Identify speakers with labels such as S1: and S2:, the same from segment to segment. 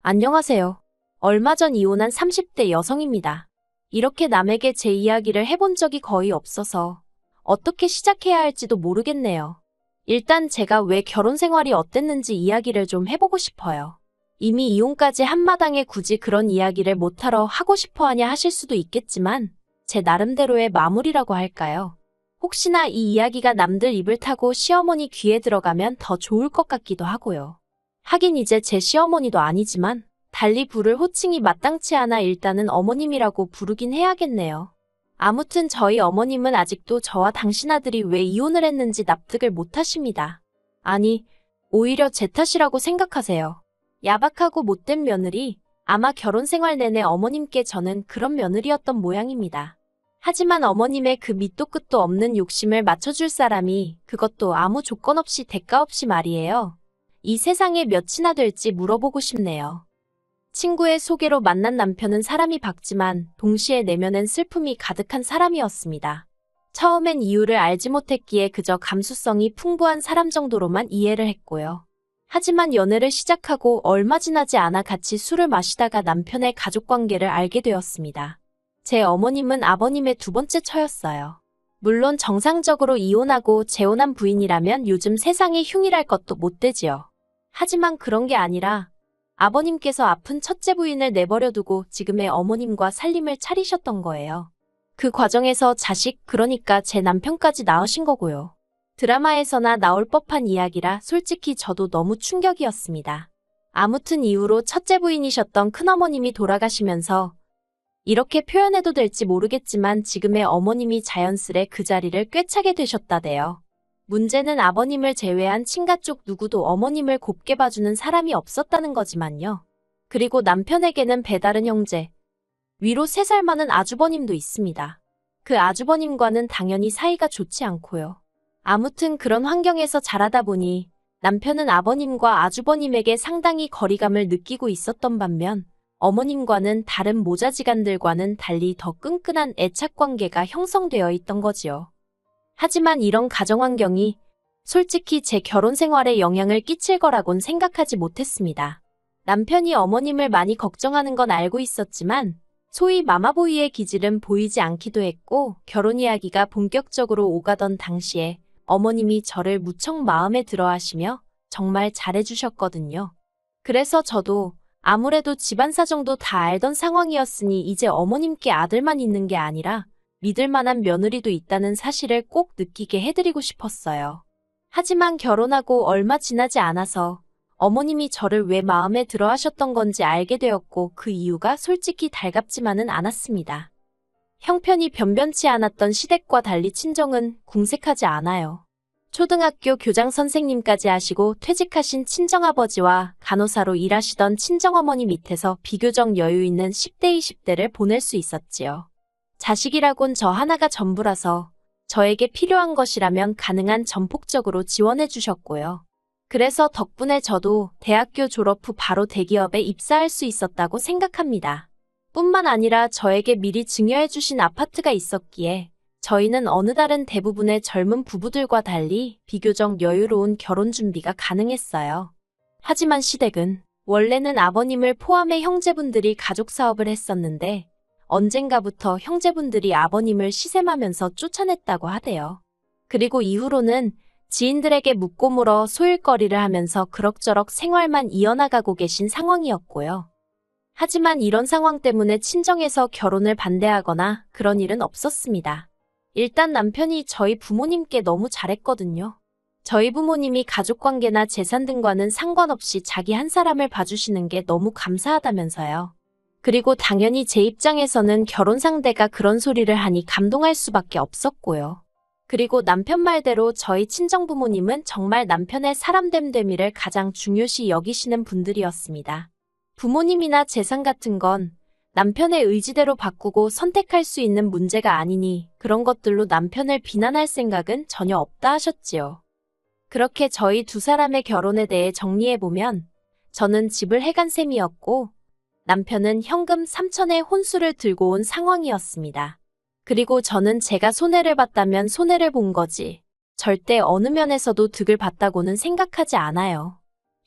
S1: 안녕하세요. 얼마 전 이혼한 30대 여성입니다. 이렇게 남에게 제 이야기를 해본 적이 거의 없어서 어떻게 시작해야 할지도 모르겠네요. 일단 제가 왜 결혼 생활이 어땠는지 이야기를 좀 해보고 싶어요. 이미 이혼까지 한마당에 굳이 그런 이야기를 못하러 하고 싶어 하냐 하실 수도 있겠지만 제 나름대로의 마무리라고 할까요? 혹시나 이 이야기가 남들 입을 타고 시어머니 귀에 들어가면 더 좋을 것 같기도 하고요. 하긴 이제 제 시어머니도 아니지만 달리 부를 호칭이 마땅치 않아 일단은 어머님이라고 부르긴 해야겠네요. 아무튼 저희 어머님은 아직도 저와 당신 아들이 왜 이혼을 했는지 납득을 못하십니다. 아니, 오히려 제 탓이라고 생각하세요. 야박하고 못된 며느리, 아마 결혼 생활 내내 어머님께 저는 그런 며느리였던 모양입니다. 하지만 어머님의 그 밑도 끝도 없는 욕심을 맞춰줄 사람이, 그것도 아무 조건 없이 대가 없이 말이에요. 이 세상에 몇이나 될지 물어보고 싶네요. 친구의 소개로 만난 남편은 사람이 밝지만 동시에 내면엔 슬픔이 가득한 사람이었습니다. 처음엔 이유를 알지 못했기에 그저 감수성이 풍부한 사람 정도로만 이해를 했고요. 하지만 연애를 시작하고 얼마 지나지 않아 같이 술을 마시다가 남편의 가족관계를 알게 되었습니다. 제 어머님은 아버님의 두 번째 처였어요. 물론 정상적으로 이혼하고 재혼한 부인이라면 요즘 세상에 흉일할 것도 못 되지요. 하지만 그런 게 아니라 아버님께서 아픈 첫째 부인을 내버려 두고 지금의 어머님과 살림을 차리셨던 거예요. 그 과정에서 자식, 그러니까 제 남편까지 낳으신 거고요. 드라마에서나 나올 법한 이야기라 솔직히 저도 너무 충격이었습니다. 아무튼 이후로 첫째 부인이셨던 큰어머님이 돌아가시면서 이렇게 표현해도 될지 모르겠지만 지금의 어머님이 자연스레 그 자리를 꿰차게 되셨다대요. 문제는 아버님을 제외한 친가 쪽 누구도 어머님을 곱게 봐주는 사람이 없었다는 거지만요. 그리고 남편에게는 배다른 형제, 위로 3살 많은 아주버님도 있습니다. 그 아주버님과는 당연히 사이가 좋지 않고요. 아무튼 그런 환경에서 자라다 보니 남편은 아버님과 아주버님에게 상당히 거리감을 느끼고 있었던 반면 어머님과는 다른 모자지간들과는 달리 더 끈끈한 애착관계가 형성되어 있던 거지요. 하지만 이런 가정환경이 솔직히 제 결혼 생활에 영향을 끼칠 거라곤 생각하지 못했습니다. 남편이 어머님을 많이 걱정하는 건 알고 있었지만 소위 마마보이의 기질은 보이지 않기도 했고 결혼 이야기가 본격적으로 오가던 당시에 어머님이 저를 무척 마음에 들어 하시며 정말 잘해주셨거든요. 그래서 저도 아무래도 집안 사정도 다 알던 상황이었으니 이제 어머님께 아들만 있는 게 아니라 믿을 만한 며느리도 있다는 사실을 꼭 느끼게 해드리고 싶었어요. 하지만 결혼하고 얼마 지나지 않아서 어머님이 저를 왜 마음에 들어 하셨던 건지 알게 되었고 그 이유가 솔직히 달갑지만은 않았습니다. 형편이 변변치 않았던 시댁과 달리 친정은 궁색하지 않아요. 초등학교 교장 선생님까지 하시고 퇴직하신 친정아버지와 간호사로 일하시던 친정어머니 밑에서 비교적 여유 있는 10대, 20대를 보낼 수 있었지요. 자식이라곤 저 하나가 전부라서 저에게 필요한 것이라면 가능한 전폭적으로 지원해 주셨고요. 그래서 덕분에 저도 대학교 졸업 후 바로 대기업에 입사할 수 있었다고 생각합니다. 뿐만 아니라 저에게 미리 증여해 주신 아파트가 있었기에 저희는 어느 다른 대부분의 젊은 부부들과 달리 비교적 여유로운 결혼 준비가 가능했어요. 하지만 시댁은 원래는 아버님을 포함해 형제분들이 가족 사업을 했었는데 언젠가부터 형제분들이 아버님을 시샘하면서 쫓아냈다고 하대요. 그리고 이후로는 지인들에게 묻고 물어 소일거리를 하면서 그럭저럭 생활만 이어나가고 계신 상황이었고요. 하지만 이런 상황 때문에 친정에서 결혼을 반대하거나 그런 일은 없었습니다. 일단 남편이 저희 부모님께 너무 잘했거든요. 저희 부모님이 가족관계나 재산 등과는 상관없이 자기 한 사람을 봐주시는 게 너무 감사하다면서요. 그리고 당연히 제 입장에서는 결혼 상대가 그런 소리를 하니 감동할 수밖에 없었고요. 그리고 남편 말대로 저희 친정부모님은 정말 남편의 사람됨됨이를 가장 중요시 여기시는 분들이었습니다. 부모님이나 재산 같은 건 남편의 의지대로 바꾸고 선택할 수 있는 문제가 아니니 그런 것들로 남편을 비난할 생각은 전혀 없다 하셨지요. 그렇게 저희 두 사람의 결혼에 대해 정리해보면 저는 집을 해간 셈이었고 남편은 현금 3천의 혼수를 들고 온 상황이었습니다. 그리고 저는 제가 손해를 봤다면 손해를 본 거지 절대 어느 면에서도 득을 봤다고는 생각하지 않아요.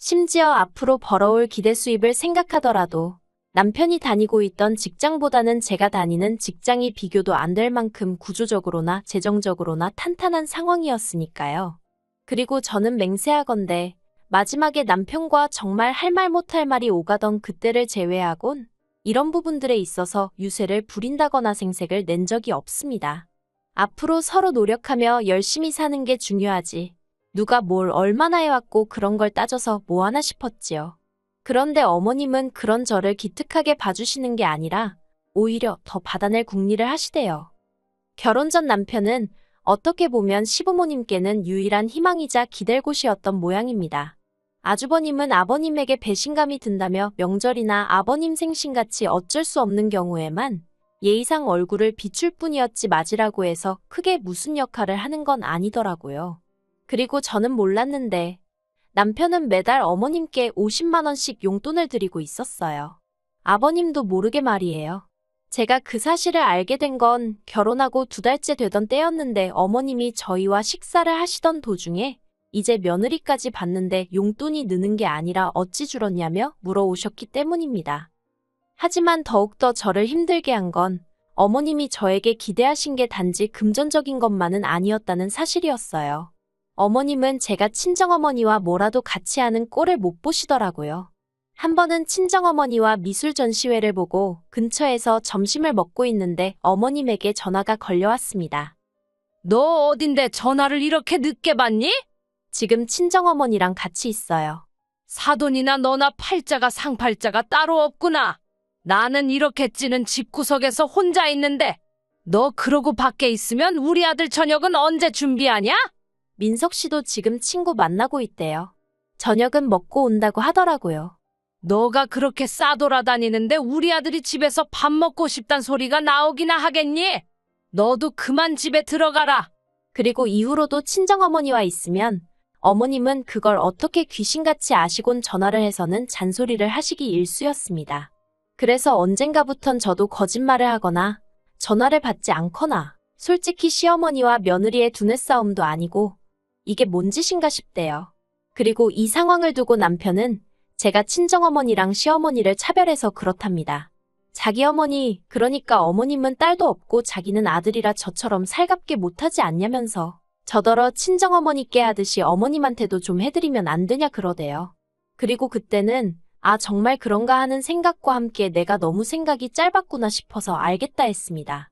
S1: 심지어 앞으로 벌어올 기대 수입을 생각하더라도 남편이 다니고 있던 직장보다는 제가 다니는 직장이 비교도 안 될 만큼 구조적으로나 재정적으로나 탄탄한 상황이었으니까요. 그리고 저는 맹세하건대 마지막에 남편과 정말 할 말 못할 말이 오가던 그때를 제외하곤 이런 부분들에 있어서 유세를 부린다거나 생색을 낸 적이 없습니다. 앞으로 서로 노력하며 열심히 사는 게 중요하지. 누가 뭘 얼마나 해왔고 그런 걸 따져서 뭐하나 싶었지요. 그런데 어머님은 그런 저를 기특하게 봐주시는 게 아니라 오히려 더 받아낼 궁리를 하시대요. 결혼 전 남편은 어떻게 보면 시부모님께는 유일한 희망이자 기댈 곳이었던 모양입니다. 아주버님은 아버님에게 배신감이 든다며 명절이나 아버님 생신같이 어쩔 수 없는 경우에만 예의상 얼굴을 비출 뿐이었지 맞으라고 해서 크게 무슨 역할을 하는 건 아니더라고요. 그리고 저는 몰랐는데 남편은 매달 어머님께 50만 원씩 용돈을 드리고 있었어요. 아버님도 모르게 말이에요. 제가 그 사실을 알게 된 건 결혼하고 2달째 되던 때였는데 어머님이 저희와 식사를 하시던 도중에 이제 며느리까지 받는데 용돈이 느는 게 아니라 어찌 줄었냐며 물어오셨기 때문입니다. 하지만 더욱더 저를 힘들게 한 건 어머님이 저에게 기대하신 게 단지 금전적인 것만은 아니었다는 사실이었어요. 어머님은 제가 친정어머니와 뭐라도 같이 하는 꼴을 못 보시더라고요. 한 번은 친정어머니와 미술 전시회를 보고 근처에서 점심을 먹고 있는데 어머님에게 전화가 걸려왔습니다.
S2: 너 어딘데 전화를 이렇게 늦게 받니?
S1: 지금 친정어머니랑 같이 있어요.
S2: 사돈이나 너나 팔자가 상팔자가 따로 없구나. 나는 이렇게 찌는 집구석에서 혼자 있는데 너 그러고 밖에 있으면 우리 아들 저녁은 언제 준비하냐?
S1: 민석 씨도 지금 친구 만나고 있대요. 저녁은 먹고 온다고 하더라고요.
S2: 너가 그렇게 싸돌아다니는데 우리 아들이 집에서 밥 먹고 싶단 소리가 나오기나 하겠니? 너도 그만 집에 들어가라.
S1: 그리고 이후로도 친정어머니와 있으면 어머님은 그걸 어떻게 귀신같이 아시곤 전화를 해서는 잔소리를 하시기 일쑤였습니다. 그래서 언젠가부턴 저도 거짓말을 하거나 전화를 받지 않거나 솔직히 시어머니와 며느리의 두뇌 싸움도 아니고 이게 뭔 짓인가 싶대요. 그리고 이 상황을 두고 남편은 제가 친정어머니랑 시어머니를 차별해서 그렇답니다. 자기 어머니, 그러니까 어머님은 딸도 없고 자기는 아들이라 저처럼 살갑게 못하지 않냐면서 저더러 친정어머니께 하듯이 어머님한테도 좀 해드리면 안 되냐 그러대요. 그리고 그때는 정말 그런가 하는 생각과 함께 내가 너무 생각이 짧았구나 싶어서 알겠다 했습니다.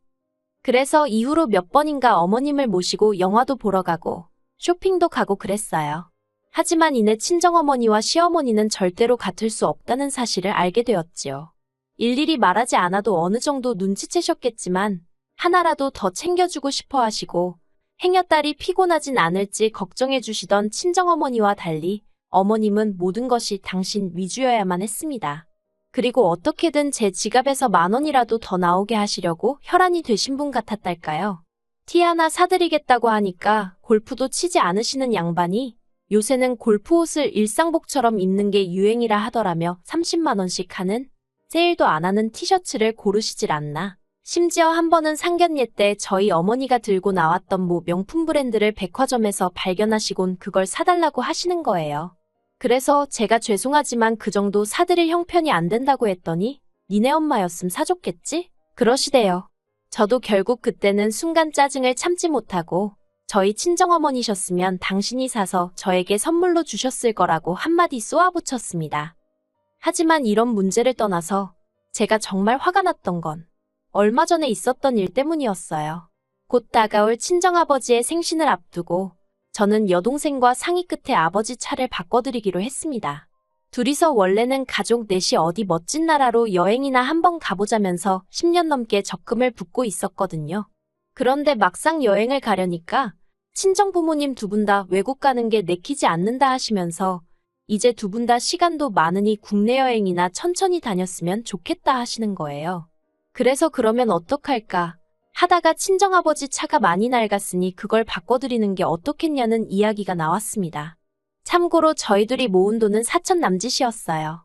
S1: 그래서 이후로 몇 번인가 어머님을 모시고 영화도 보러 가고 쇼핑도 가고 그랬어요. 하지만 이내 친정어머니와 시어머니는 절대로 같을 수 없다는 사실을 알게 되었지요. 일일이 말하지 않아도 어느 정도 눈치채셨겠지만 하나라도 더 챙겨주고 싶어 하시고 행여딸이 피곤하진 않을지 걱정해 주시던 친정어머니와 달리 어머님은 모든 것이 당신 위주여야만 했습니다. 그리고 어떻게든 제 지갑에서 10,000원이라도 더 나오게 하시려고 혈안이 되신 분 같았달까요. 티 하나 사드리겠다고 하니까 골프도 치지 않으시는 양반이 요새는 골프 옷을 일상복처럼 입는 게 유행이라 하더라며 30만 원씩 하는 세일도 안 하는 티셔츠를 고르시질 않나. 심지어 한 번은 상견례 때 저희 어머니가 들고 나왔던 뭐 명품 브랜드를 백화점에서 발견하시곤 그걸 사달라고 하시는 거예요. 그래서 제가 죄송하지만 그 정도 사드릴 형편이 안 된다고 했더니 니네 엄마였음 사줬겠지? 그러시대요. 저도 결국 그때는 순간 짜증을 참지 못하고 저희 친정어머니셨으면 당신이 사서 저에게 선물로 주셨을 거라고 한마디 쏘아붙였습니다. 하지만 이런 문제를 떠나서 제가 정말 화가 났던 건 얼마 전에 있었던 일 때문이었어요. 곧 다가올 친정아버지의 생신을 앞두고 저는 여동생과 상의 끝에 아버지 차를 바꿔드리기로 했습니다. 둘이서 원래는 가족 넷이 어디 멋진 나라로 여행이나 한번 가보자면서 10년 넘게 적금을 붓고 있었거든요. 그런데 막상 여행을 가려니까 친정 부모님 두 분 다 외국 가는 게 내키지 않는다 하시면서 이제 두 분 다 시간도 많으니 국내 여행이나 천천히 다녔으면 좋겠다 하시는 거예요. 그래서 그러면 어떡할까 하다가 친정아버지 차가 많이 낡았으니 그걸 바꿔드리는 게 어떻겠냐는 이야기가 나왔습니다. 참고로 저희들이 모은 돈은 4천 남짓이었어요.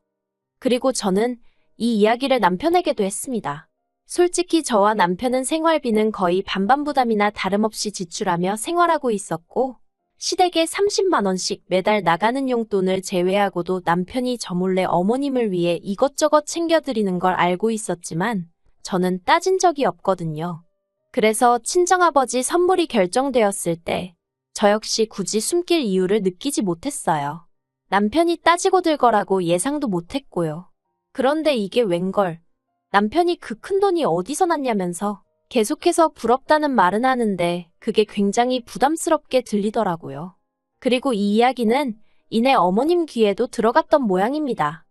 S1: 그리고 저는 이 이야기를 남편에게도 했습니다. 솔직히 저와 남편은 생활비는 거의 반반 부담이나 다름없이 지출하며 생활하고 있었고 시댁에 30만 원씩 매달 나가는 용돈을 제외하고도 남편이 저 몰래 어머님을 위해 이것저것 챙겨드리는 걸 알고 있었지만 저는 따진 적이 없거든요. 그래서 친정아버지 선물이 결정되었을 때 저 역시 굳이 숨길 이유를 느끼지 못했어요. 남편이 따지고 들 거라고 예상도 못했고요. 그런데 이게 웬걸. 남편이 그 큰돈이 어디서 났냐면서 계속해서 부럽다는 말은 하는데 그게 굉장히 부담스럽게 들리더라고요. 그리고 이 이야기는 이내 어머님 귀에도 들어갔던 모양입니다.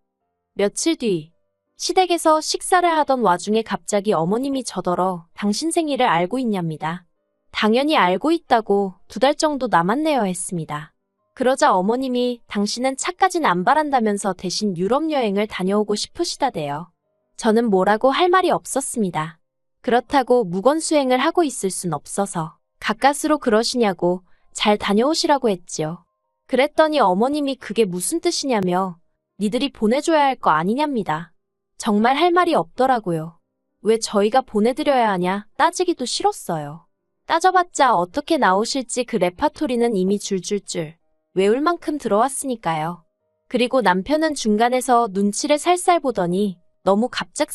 S1: 며칠 뒤 시댁에서 식사를 하던 와중에 갑자기 어머님이 저더러 당신 생일을 알고 있냐입니다. 당연히 알고 있다고 2달 정도 남았네요 했습니다. 그러자 어머님이 당신은 차까진 안 바란다면서 대신 유럽 여행을 다녀오고 싶으시다대요. 저는 뭐라고 할 말이 없었습니다. 그렇다고 무건수행을 하고 있을 순 없어서 가까스로 그러시냐고 잘 다녀오시라고 했지요. 그랬더니 어머님이 그게 무슨 뜻이냐며 니들이 보내줘야 할 거 아니냐입니다. 정말 할 말이 없더라고요. 왜 저희가 보내드려야 하냐 따지기도 싫었어요. 따져봤자 어떻게 나오실지 그 레파토리는 이미 줄줄줄 외울 만큼 들어왔으니까요. 그리고 남편은 중간에서 눈치를 살살 보더니 너무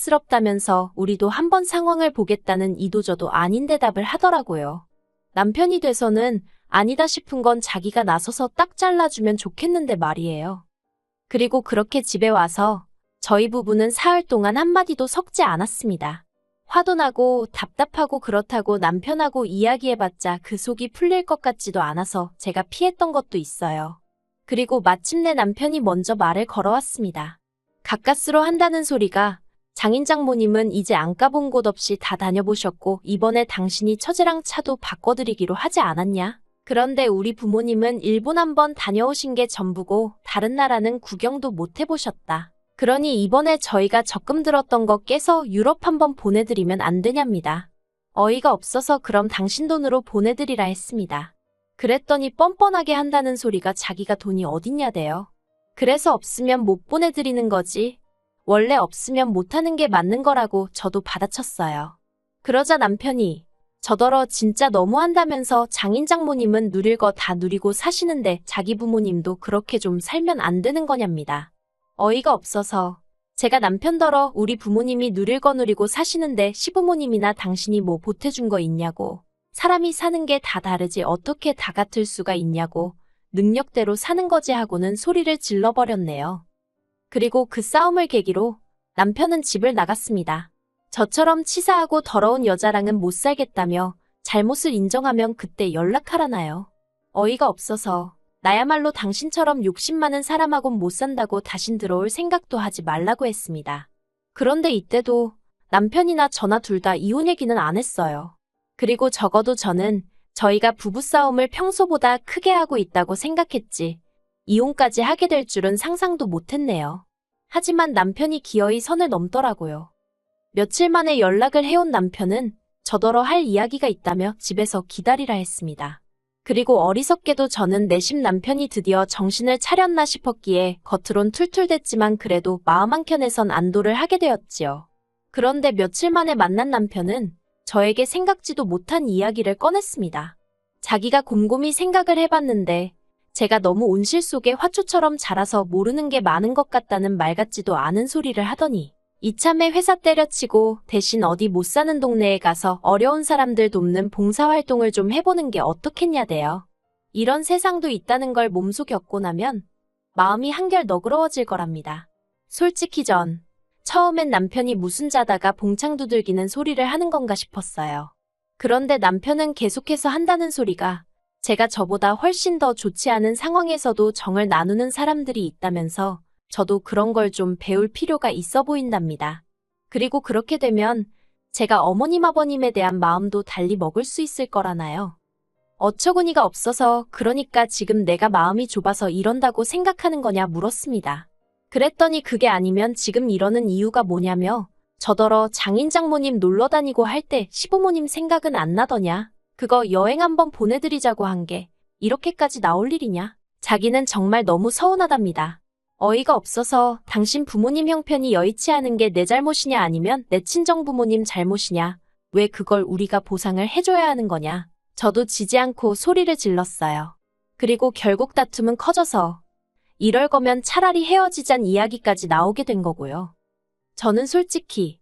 S1: 갑작스럽다면서 우리도 한번 상황을 보겠다는 이도저도 아닌 대답을 하더라고요. 남편이 돼서는 아니다 싶은 건 자기가 나서서 딱 잘라주면 좋겠는데 말이에요. 그리고 그렇게 집에 와서 저희 부부는 사흘 동안 한마디도 섞지 않았습니다. 화도 나고 답답하고 그렇다고 남편하고 이야기해봤자 그 속이 풀릴 것 같지도 않아서 제가 피했던 것도 있어요. 그리고 마침내 남편이 먼저 말을 걸어왔습니다. 가까스로 한다는 소리가 장인 장모님은 이제 안 가본 곳 없이 다 다녀보셨고 이번에 당신이 처제랑 차도 바꿔드리기로 하지 않았냐? 그런데 우리 부모님은 일본 한번 다녀오신 게 전부고 다른 나라는 구경도 못 해보셨다. 그러니 이번에 저희가 적금 들었던 거 깨서 유럽 한번 보내드리면 안 되냐입니다. 어이가 없어서 그럼 당신 돈으로 보내드리라 했습니다. 그랬더니 뻔뻔하게 한다는 소리가 자기가 돈이 어딨냐대요. 그래서 없으면 못 보내드리는 거지. 원래 없으면 못하는 게 맞는 거라고 저도 받아쳤어요. 그러자 남편이 저더러 진짜 너무한다면서 장인 장모님은 누릴 거 다 누리고 사시는데 자기 부모님도 그렇게 좀 살면 안 되는 거냐입니다. 어이가 없어서 제가 남편더러 우리 부모님이 누릴 거 누리고 사시는데 시부모님이나 당신이 뭐 보태준 거 있냐고. 사람이 사는 게 다 다르지 어떻게 다 같을 수가 있냐고. 능력대로 사는 거지 하고는 소리를 질러버렸네요. 그리고 그 싸움을 계기로 남편은 집을 나갔습니다. 저처럼 치사하고 더러운 여자랑은 못 살겠다며 잘못을 인정하면 그때 연락하라나요. 어이가 없어서 나야말로 당신처럼 욕심 많은 사람하곤 못 산다고 다신 들어올 생각도 하지 말라고 했습니다. 그런데 이때도 남편이나 저나 둘 다 이혼 얘기는 안 했어요. 그리고 적어도 저는 저희가 부부싸움을 평소보다 크게 하고 있다고 생각했지 이혼까지 하게 될 줄은 상상도 못했네요. 하지만 남편이 기어이 선을 넘더라고요. 며칠 만에 연락을 해온 남편은 저더러 할 이야기가 있다며 집에서 기다리라 했습니다. 그리고 어리석게도 저는 내심 남편이 드디어 정신을 차렸나 싶었기에 겉으론 툴툴댔지만 그래도 마음 한켠에선 안도를 하게 되었지요. 그런데 며칠 만에 만난 남편은 저에게 생각지도 못한 이야기를 꺼냈습니다. 자기가 곰곰이 생각을 해봤는데 제가 너무 온실 속의 화초처럼 자라서 모르는 게 많은 것 같다는 말 같지도 않은 소리를 하더니 이참에 회사 때려치고 대신 어디 못 사는 동네에 가서 어려운 사람들 돕는 봉사활동을 좀 해보는 게 어떻겠냐대요. 이런 세상도 있다는 걸 몸소 겪고 나면 마음이 한결 너그러워질 거랍니다. 솔직히 처음엔 남편이 무슨 자다가 봉창 두들기는 소리를 하는 건가 싶었어요. 그런데 남편은 계속해서 한다는 소리가 제가 저보다 훨씬 더 좋지 않은 상황에서도 정을 나누는 사람들이 있다면서 저도 그런 걸 좀 배울 필요가 있어 보인답니다. 그리고 그렇게 되면 제가 어머님 아버님에 대한 마음도 달리 먹을 수 있을 거라나요. 어처구니가 없어서 그러니까 지금 내가 마음이 좁아서 이런다고 생각하는 거냐 물었습니다. 그랬더니 그게 아니면 지금 이러는 이유가 뭐냐며 저더러 장인 장모님 놀러 다니고 할 때 시부모님 생각은 안 나더냐. 그거 여행 한번 보내드리자고 한 게 이렇게까지 나올 일이냐. 자기는 정말 너무 서운하답니다. 어이가 없어서 당신 부모님 형편이 여의치 않은 게 내 잘못이냐 아니면 내 친정 부모님 잘못이냐. 왜 그걸 우리가 보상을 해줘야 하는 거냐. 저도 지지 않고 소리를 질렀어요. 그리고 결국 다툼은 커져서 이럴 거면 차라리 헤어지잔 이야기까지 나오게 된 거고요. 저는 솔직히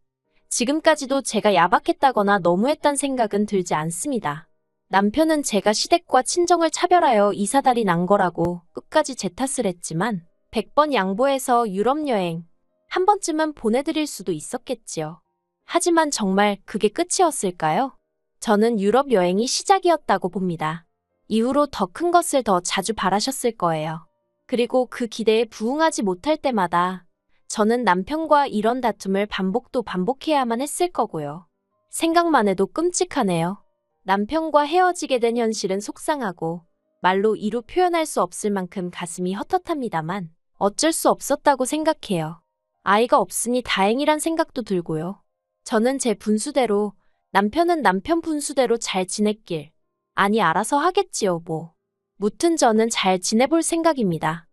S1: 지금까지도 제가 야박했다거나 너무했단 생각은 들지 않습니다. 남편은 제가 시댁과 친정을 차별하여 이사달이 난 거라고 끝까지 제 탓을 했지만 100번 양보해서 유럽 여행 한 번쯤은 보내드릴 수도 있었겠지요. 하지만 정말 그게 끝이었을까요? 저는 유럽 여행이 시작이었다고 봅니다. 이후로 더 큰 것을 더 자주 바라셨을 거예요. 그리고 그 기대에 부응하지 못할 때마다 저는 남편과 이런 다툼을 반복해야만 했을 거고요. 생각만 해도 끔찍하네요. 남편과 헤어지게 된 현실은 속상하고 말로 이루 표현할 수 없을 만큼 가슴이 헛헛합니다만 어쩔 수 없었다고 생각해요. 아이가 없으니 다행이란 생각도 들고요. 저는 제 분수대로, 남편은 남편 분수대로 잘 지냈길. 아니 알아서 하겠지요 뭐. 무튼 저는 잘 지내볼 생각입니다.